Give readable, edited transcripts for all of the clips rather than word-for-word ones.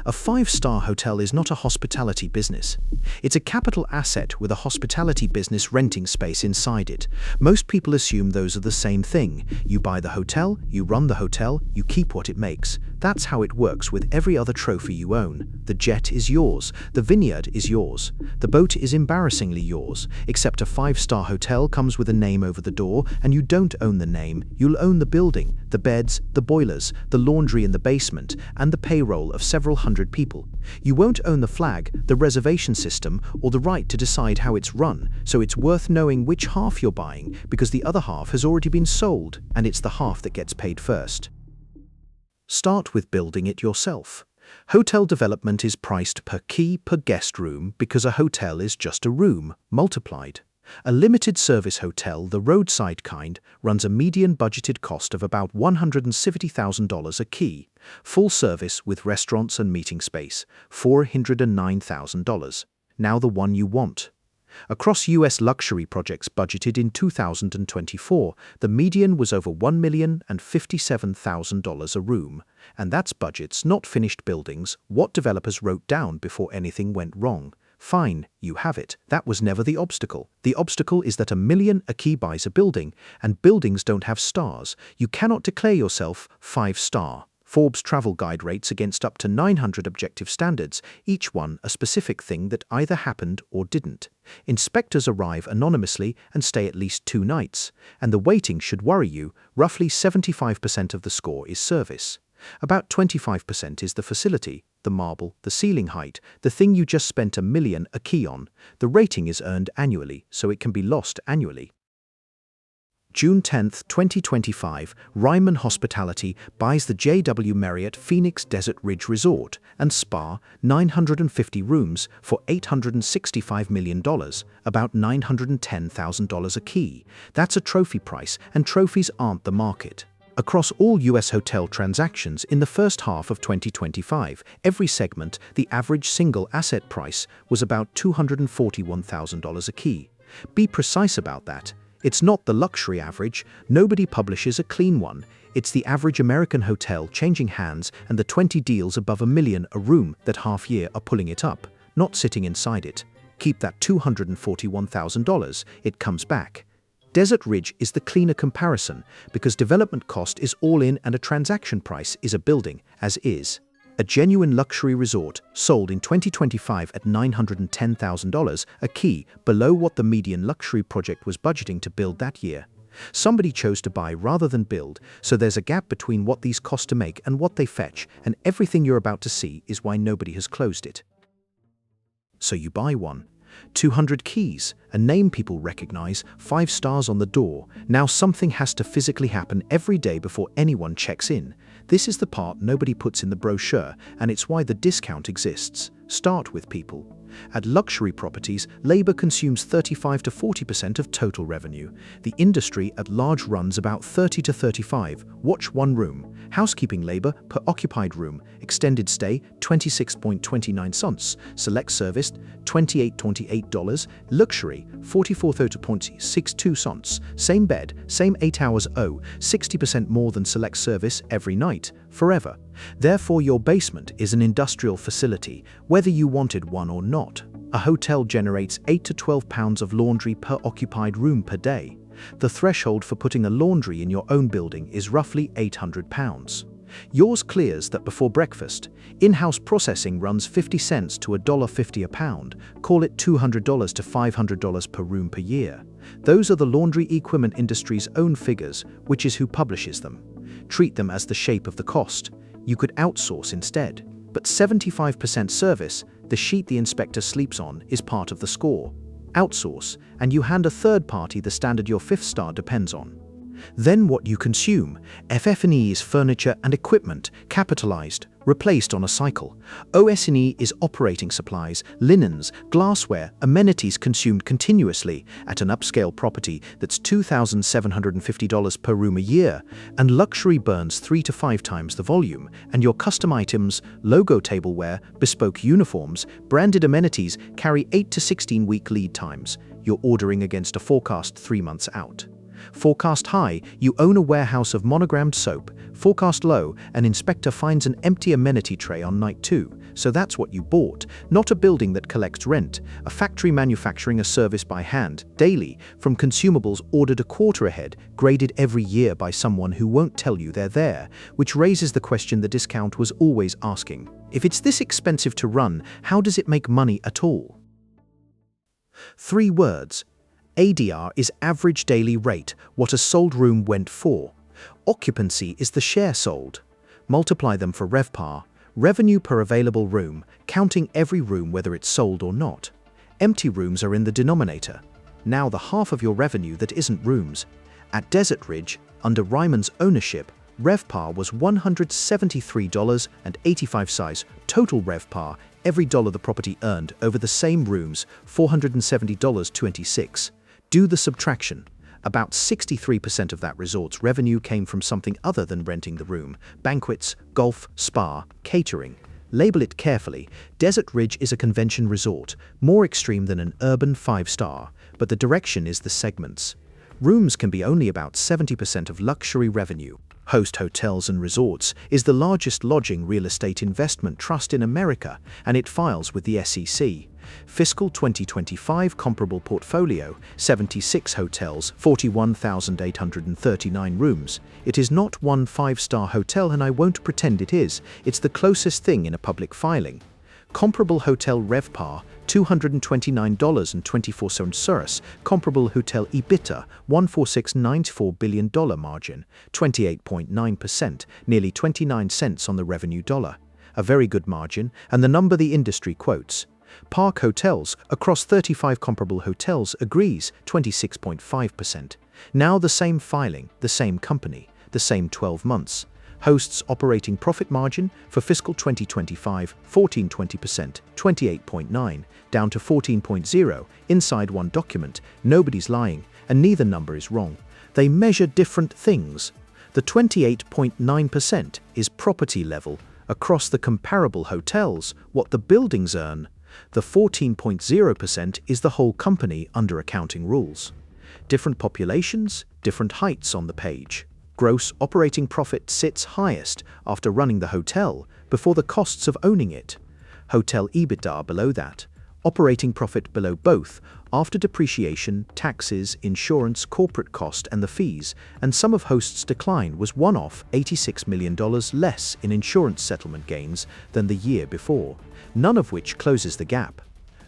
A five-star hotel is not a hospitality business. It's a capital asset with a hospitality business renting space inside it. Most people assume those are the same thing. You buy the hotel, you run the hotel, you keep what it makes. That's how it works with every other trophy you own. The jet is yours. The vineyard is yours. The boat is embarrassingly yours, except a five-star hotel comes with a name over the door, and you don't own the name. You'll own the building, the beds, the boilers, the laundry in the basement, and the payroll of several hundred people. You won't own the flag, the reservation system, or the right to decide how it's run, so it's worth knowing which half you're buying, because the other half has already been sold, and it's the half that gets paid first. Start with building it yourself. Hotel development is priced per key per guest room because a hotel is just a room, multiplied. A limited service hotel, the roadside kind, runs a median budgeted cost of about $170,000 a key. Full service with restaurants and meeting space, $409,000. Now the one you want. Across U.S. luxury projects budgeted in 2024, the median was over $1,057,000 a room. And that's budgets, not finished buildings, what developers wrote down before anything went wrong. Fine, you have it. That was never the obstacle. The obstacle is that $1 million a key buys a building, and buildings don't have stars. You cannot declare yourself 5-star. Forbes Travel Guide rates against up to 900 objective standards, each one a specific thing that either happened or didn't. Inspectors arrive anonymously and stay at least 2 nights, and the waiting should worry you. Roughly 75% of the score is service. About 25% is the facility, the marble, the ceiling height, the thing you just spent $1 million a key on. The rating is earned annually, so it can be lost annually. June 10, 2025, Ryman Hospitality buys the JW Marriott Phoenix Desert Ridge Resort and Spa, 950 rooms, for $865 million, about $910,000 a key. That's a trophy price, and trophies aren't the market. Across all U.S. hotel transactions in the first half of 2025, every segment, the average single asset price was about $241,000 a key. Be precise about that. It's not the luxury average. Nobody publishes a clean one. It's the average American hotel changing hands and the 20 deals above $1 million a room that half-year are pulling it up, not sitting inside it. Keep that $241,000. It comes back. Desert Ridge is the cleaner comparison because development cost is all in and a transaction price is a building, as is. A genuine luxury resort sold in 2025 at $910,000 a key, below what the median luxury project was budgeting to build that year. Somebody chose to buy rather than build, so there's a gap between what these cost to make and what they fetch, and everything you're about to see is why nobody has closed it. So you buy one. 200 keys, a name people recognize, 5 stars on the door. Now something has to physically happen every day before anyone checks in. This is the part nobody puts in the brochure, and it's why the discount exists. Start with people. At luxury properties, labor consumes 35 to 40% of total revenue. The industry at large runs about 30 to 35. Watch one room. Housekeeping labor per occupied room. Extended stay, 26.29 cents. Select service, $28.28. Luxury, 44.62 cents. Same bed, same 8 hours. 60% more than select service every night, forever. Therefore, your basement is an industrial facility, whether you wanted one or not. A hotel generates 8 to 12 pounds of laundry per occupied room per day. The threshold for putting a laundry in your own building is roughly 800 pounds. Yours clears that before breakfast. In-house processing runs 50 cents to $1.50 a pound. Call it $200 to $500 per room per year. Those are the laundry equipment industry's own figures, which is who publishes them. Treat them as the shape of the cost. You could outsource instead. But 75% service, the sheet the inspector sleeps on, is part of the score. Outsource, and you hand a third party the standard your 5th star depends on. Then what you consume. FF&E is furniture and equipment, capitalized, replaced on a cycle. OS&E is operating supplies, linens, glassware, amenities consumed continuously at an upscale property that's $2,750 per room a year, and luxury burns 3 to 5 times the volume, and your custom items, logo tableware, bespoke uniforms, branded amenities carry 8 to 16-week lead times. You're ordering against a forecast 3 months out. Forecast high, you own a warehouse of monogrammed soap. Forecast low, an inspector finds an empty amenity tray on night 2. So that's what you bought, not a building that collects rent, a factory manufacturing a service by hand, daily, from consumables ordered a quarter ahead, graded every year by someone who won't tell you they're there, which raises the question the discount was always asking. If it's this expensive to run, how does it make money at all? 3 words. ADR is average daily rate, what a sold room went for. Occupancy is the share sold. Multiply them for RevPAR, revenue per available room, counting every room whether it's sold or not. Empty rooms are in the denominator. Now the half of your revenue that isn't rooms. At Desert Ridge, under Ryman's ownership, RevPAR was $173.85. Total RevPAR, every dollar the property earned over the same rooms, $470.26. Do the subtraction. About 63% of that resort's revenue came from something other than renting the room: banquets, golf, spa, catering. Label it carefully. Desert Ridge is a convention resort, more extreme than an urban 5-star, but the direction is the segments. Rooms can be only about 70% of luxury revenue. Host Hotels and Resorts is the largest lodging real estate investment trust in America, and it files with the SEC. Fiscal 2025 comparable portfolio, 76 hotels, 41,839 rooms. It is not one 5-star hotel, and I won't pretend it is. It's the closest thing in a public filing. Comparable hotel RevPAR, $229.24. Comparable hotel EBITDA, $146.94 billion margin, 28.9%, nearly 29 cents on the revenue dollar. A very good margin, and the number the industry quotes. Park Hotels, across 35 comparable hotels, agrees, 26.5%. Now the same filing, the same company, the same 12 months. Host's operating profit margin for fiscal 2025, 14.20%, 28.9%, down to 14.0%, inside one document. Nobody's lying, and neither number is wrong. They measure different things. The 28.9% is property level, across the comparable hotels, what the buildings earn. The 14.0% is the whole company under accounting rules. Different populations, different heights on the page. Gross operating profit sits highest after running the hotel, before the costs of owning it. Hotel EBITDA below that. Operating profit below both, after depreciation, taxes, insurance, corporate cost and the fees, and some of Host's decline was one-off $86 million less in insurance settlement gains than the year before, none of which closes the gap.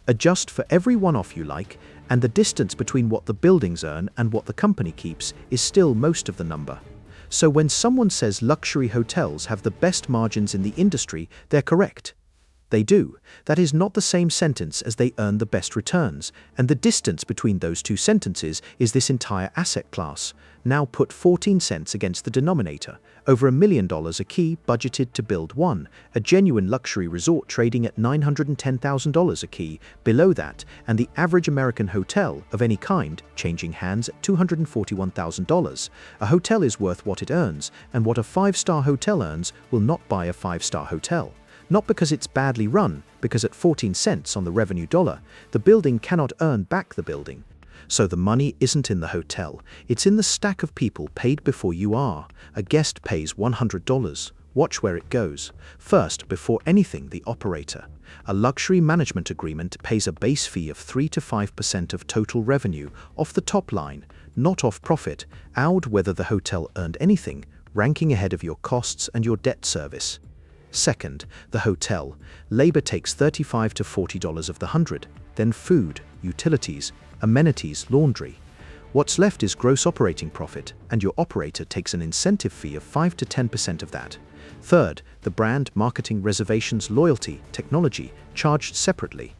Adjust for every one-off you like, and the distance between what the buildings earn and what the company keeps is still most of the number. So when someone says luxury hotels have the best margins in the industry, they're correct. They do. That is not the same sentence as they earn the best returns, and the distance between those two sentences is this entire asset class. Now put 14 cents against the denominator. Over $1 million a key budgeted to build one, a genuine luxury resort trading at $910,000 a key, below that, and the average American hotel of any kind changing hands at $241,000. A hotel is worth what it earns, and what a 5-star hotel earns will not buy a 5-star hotel. Not because it's badly run, because at 14 cents on the revenue dollar, the building cannot earn back the building. So the money isn't in the hotel, it's in the stack of people paid before you are. A guest pays $100. Watch where it goes. First, before anything, the operator. A luxury management agreement pays a base fee of 3 to 5% of total revenue, off the top line, not off profit, out whether the hotel earned anything, ranking ahead of your costs and your debt service. Second, the hotel. Labor takes $35 to $40 of the 100, then food, utilities, amenities, laundry. What's left is gross operating profit, and your operator takes an incentive fee of 5 to 10% of that. Third, the brand, marketing, reservations, loyalty, technology, charged separately.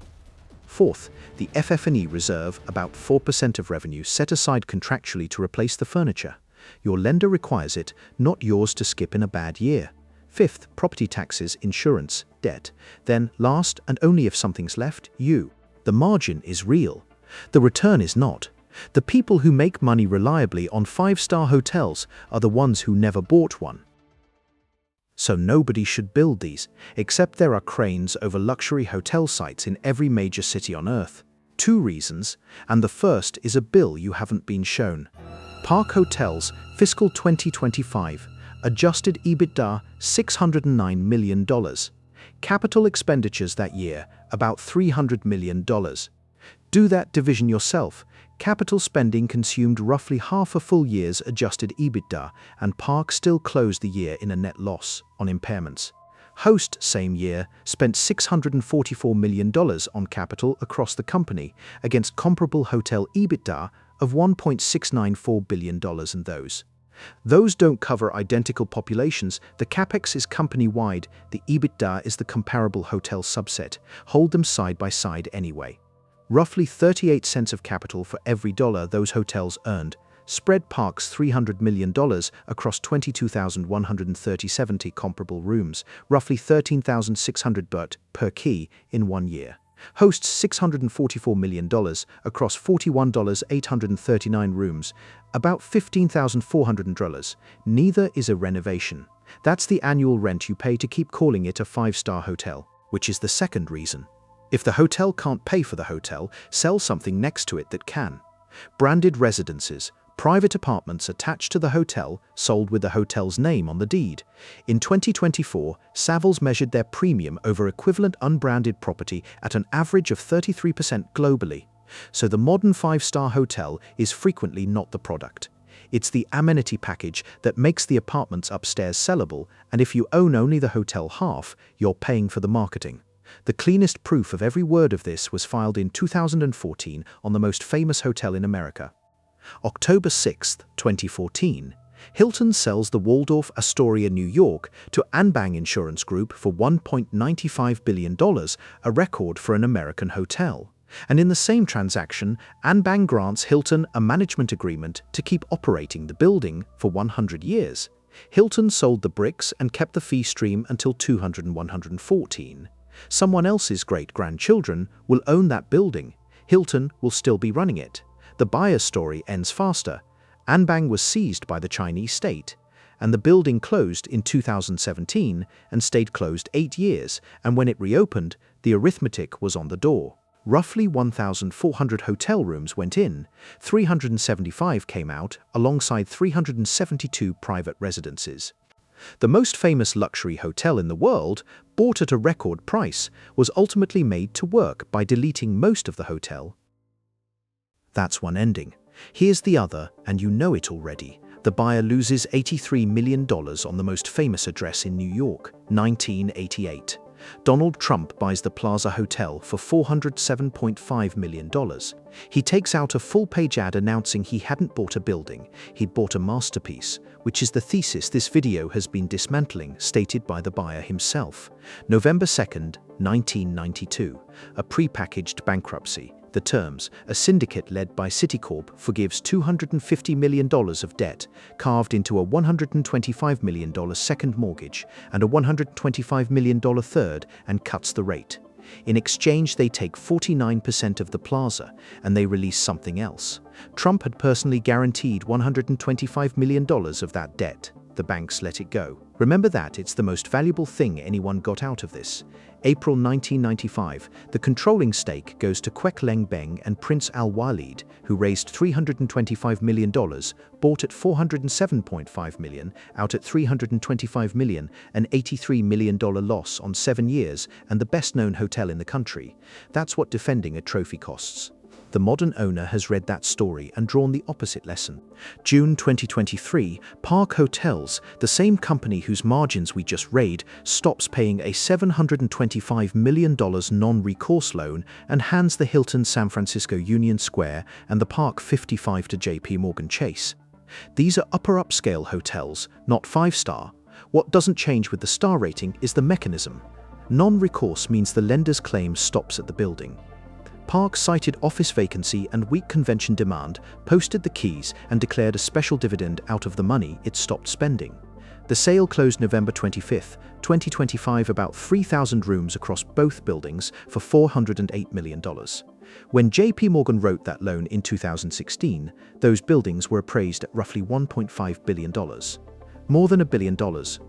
Fourth, the FF&E reserve, about 4% of revenue set aside contractually to replace the furniture. Your lender requires it, not yours to skip in a bad year. Fifth, property taxes, insurance, debt. Then, last and only if something's left, you. The margin is real. The return is not. The people who make money reliably on 5-star hotels are the ones who never bought one. So nobody should build these, except there are cranes over luxury hotel sites in every major city on Earth. 2 reasons, and the first is a bill you haven't been shown. Park Hotels, fiscal 2025, adjusted EBITDA $609 million. Capital expenditures that year, about $300 million. Do that division yourself. Capital spending consumed roughly half a full year's adjusted EBITDA, and Park still closed the year in a net loss on impairments. Host, same year, spent $644 million on capital across the company against comparable hotel EBITDA of $1.694 billion, and those don't cover identical populations. The capex is company-wide, the EBITDA is the comparable hotel subset. Hold them side by side anyway. Roughly 38 cents of capital for every dollar those hotels earned. Spread Park's $300 million across 22,137 comparable rooms, roughly $13,600 per key in 1 year. Hosts $644 million across $41,839 rooms, about $15,400. Neither is a renovation. That's the annual rent you pay to keep calling it a five-star hotel, which is the second reason. If the hotel can't pay for the hotel, sell something next to it that can. Branded residences, private apartments attached to the hotel, sold with the hotel's name on the deed. In 2024, Savills measured their premium over equivalent unbranded property at an average of 33% globally. So the modern five-star hotel is frequently not the product. It's the amenity package that makes the apartments upstairs sellable, and if you own only the hotel half, you're paying for the marketing. The cleanest proof of every word of this was filed in 2014 on the most famous hotel in America. October 6, 2014, Hilton sells the Waldorf Astoria, New York, to Anbang Insurance Group for $1.95 billion, a record for an American hotel. And in the same transaction, Anbang grants Hilton a management agreement to keep operating the building for 100 years. Hilton sold the bricks and kept the fee stream until 114. Someone else's great-grandchildren will own that building. Hilton will still be running it. The buyer's story ends faster. Anbang was seized by the Chinese state, and the building closed in 2017 and stayed closed 8 years, and when it reopened, the arithmetic was on the door. Roughly 1,400 hotel rooms went in, 375 came out, alongside 372 private residences. The most famous luxury hotel in the world, bought at a record price, was ultimately made to work by deleting most of the hotel. That's one ending. Here's the other, and you know it already. The buyer loses $83 million on the most famous address in New York, 1988. Donald Trump buys the Plaza Hotel for $407.5 million. He takes out a full-page ad announcing he hadn't bought a building, he'd bought a masterpiece, which is the thesis this video has been dismantling, stated by the buyer himself. November 2, 1992, a pre-packaged bankruptcy. The terms: a syndicate led by Citicorp forgives $250 million of debt, carved into a $125 million second mortgage and a $125 million third, and cuts the rate. In exchange, they take 49% of the plaza, and they release something else. Trump had personally guaranteed $125 million of that debt. The banks let it go. Remember that, it's the most valuable thing anyone got out of this. April 1995, the controlling stake goes to Kwek Leng Beng and Prince Al Walid, who raised $325 million, bought at $407.5 million, out at $325 million, an $83 million loss on 7 years, and the best-known hotel in the country. That's what defending a trophy costs. The modern owner has read that story and drawn the opposite lesson. June 2023, Park Hotels, the same company whose margins we just read, stops paying a $725 million non-recourse loan and hands the Hilton San Francisco Union Square and the Park 55 to JP Morgan Chase. These are upper upscale hotels, not 5-star. What doesn't change with the star rating is the mechanism. Non-recourse means the lender's claim stops at the building. Park cited office vacancy and weak convention demand, posted the keys, and declared a special dividend out of the money it stopped spending. The sale closed November 25, 2025, about 3,000 rooms across both buildings for $408 million. When JP Morgan wrote that loan in 2016, those buildings were appraised at roughly $1.5 billion. More than $1 billion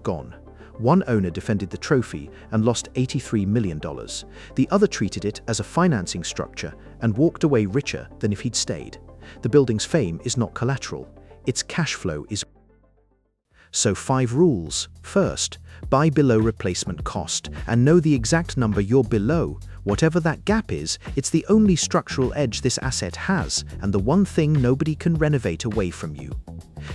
gone. One owner defended the trophy and lost $83 million. The other treated it as a financing structure and walked away richer than if he'd stayed. The building's fame is not collateral. its cash flow is. So 5 rules. First, buy below replacement cost and know the exact number you're below. Whatever that gap is, it's the only structural edge this asset has and the one thing nobody can renovate away from you.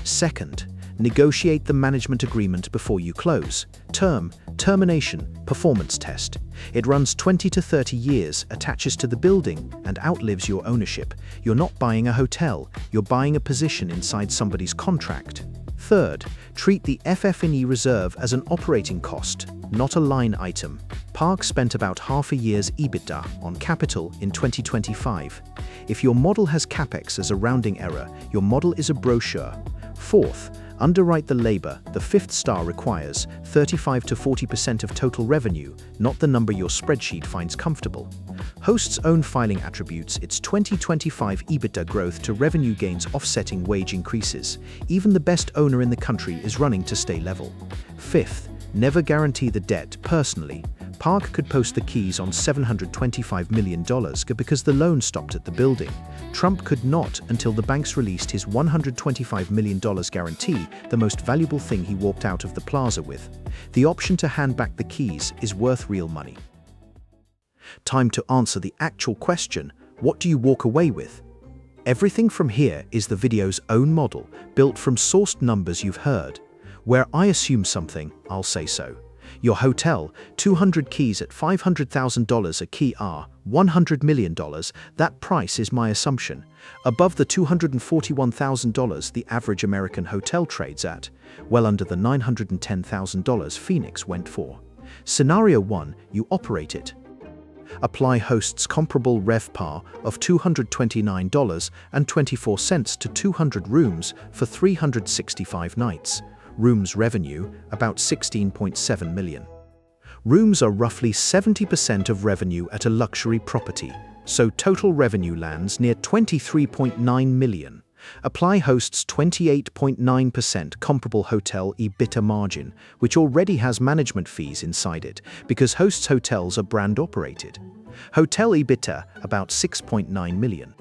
Second, negotiate the management agreement before you close. Termination, performance test. It runs 20 to 30 years, attaches to the building, and outlives your ownership. You're not buying a hotel, you're buying a position inside somebody's contract. Third, treat the FF&E reserve as an operating cost, not a line item. Park spent about half a year's EBITDA on capital in 2025. If your model has CapEx as a rounding error, your model is a brochure. Fourth, underwrite the labor. The 5th star requires 35 to 40% of total revenue, not the number your spreadsheet finds comfortable. Host's own filing attributes its 2025 EBITDA growth to revenue gains offsetting wage increases. Even the best owner in the country is running to stay level. Fifth, never guarantee the debt personally. Park could post the keys on $725 million because the loan stopped at the building. Trump could not until the banks released his $125 million guarantee, the most valuable thing he walked out of the plaza with. The option to hand back the keys is worth real money. Time to answer the actual question, what do you walk away with? Everything from here is the video's own model, built from sourced numbers you've heard. Where I assume something, I'll say so. Your hotel, 200 keys at $500,000 a key are $100 million, that price is my assumption. Above the $241,000 the average American hotel trades at, well under the $910,000 Phoenix went for. Scenario 1, you operate it. Apply Host's comparable RevPAR of $229.24 to 200 rooms for 365 nights. Rooms revenue, about $16.7 million. Rooms are roughly 70% of revenue at a luxury property, so total revenue lands near $23.9 million. Apply Host's 28.9% comparable hotel EBITDA margin, which already has management fees inside it, because Host's hotels are brand operated. Hotel EBITDA, about $6.9 million.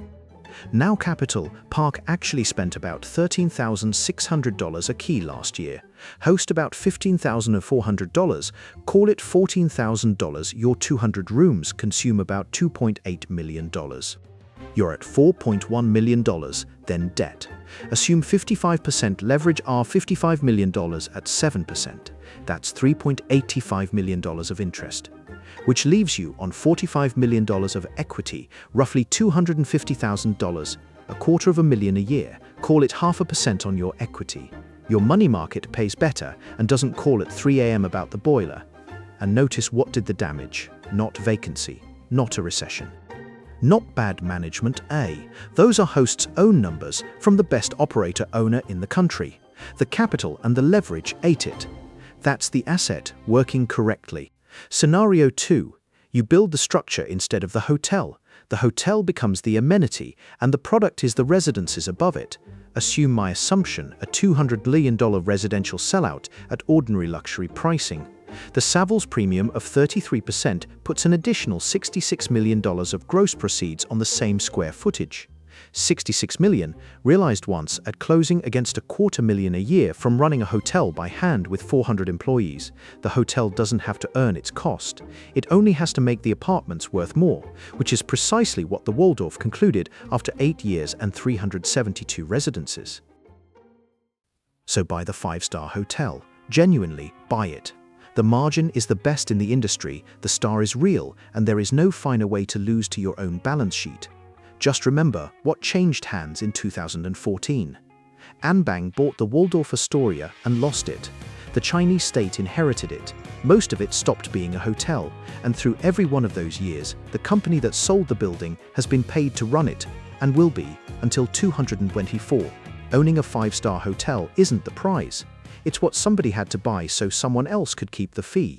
Now capital, Park actually spent about $13,600 a key last year. Host about $15,400, call it $14,000. Your 200 rooms consume about $2.8 million. You're at $4.1 million, then debt. Assume 55% leverage are $55 million at 7%. That's $3.85 million of interest, which leaves you on $45 million of equity, roughly $250,000, $250,000 a year. Call it 0.5% on your equity. Your money market pays better and doesn't call at 3 a.m. about the boiler. And notice what did the damage, not vacancy, not a recession. Not bad management, Those are Host's own numbers from the best operator owner in the country. The capital and the leverage ate it. That's the asset working correctly. Scenario 2. You build the structure instead of the hotel. The hotel becomes the amenity, and the product is the residences above it. Assume my assumption, a $200 million residential sellout at ordinary luxury pricing. The Savills premium of 33% puts an additional $66 million of gross proceeds on the same square footage. $66 million, realized once at closing against $250,000 a year from running a hotel by hand with 400 employees. The hotel doesn't have to earn its cost. It only has to make the apartments worth more, which is precisely what the Waldorf concluded after 8 years and 372 residences. So buy the 5-star hotel. Genuinely buy it. The margin is the best in the industry, the star is real, and there is no finer way to lose to your own balance sheet. Just remember what changed hands in 2014. Anbang bought the Waldorf Astoria and lost it. The Chinese state inherited it. Most of it stopped being a hotel, and through every one of those years, the company that sold the building has been paid to run it, and will be, until 224. Owning a 5-star hotel isn't the prize. It's what somebody had to buy so someone else could keep the fee.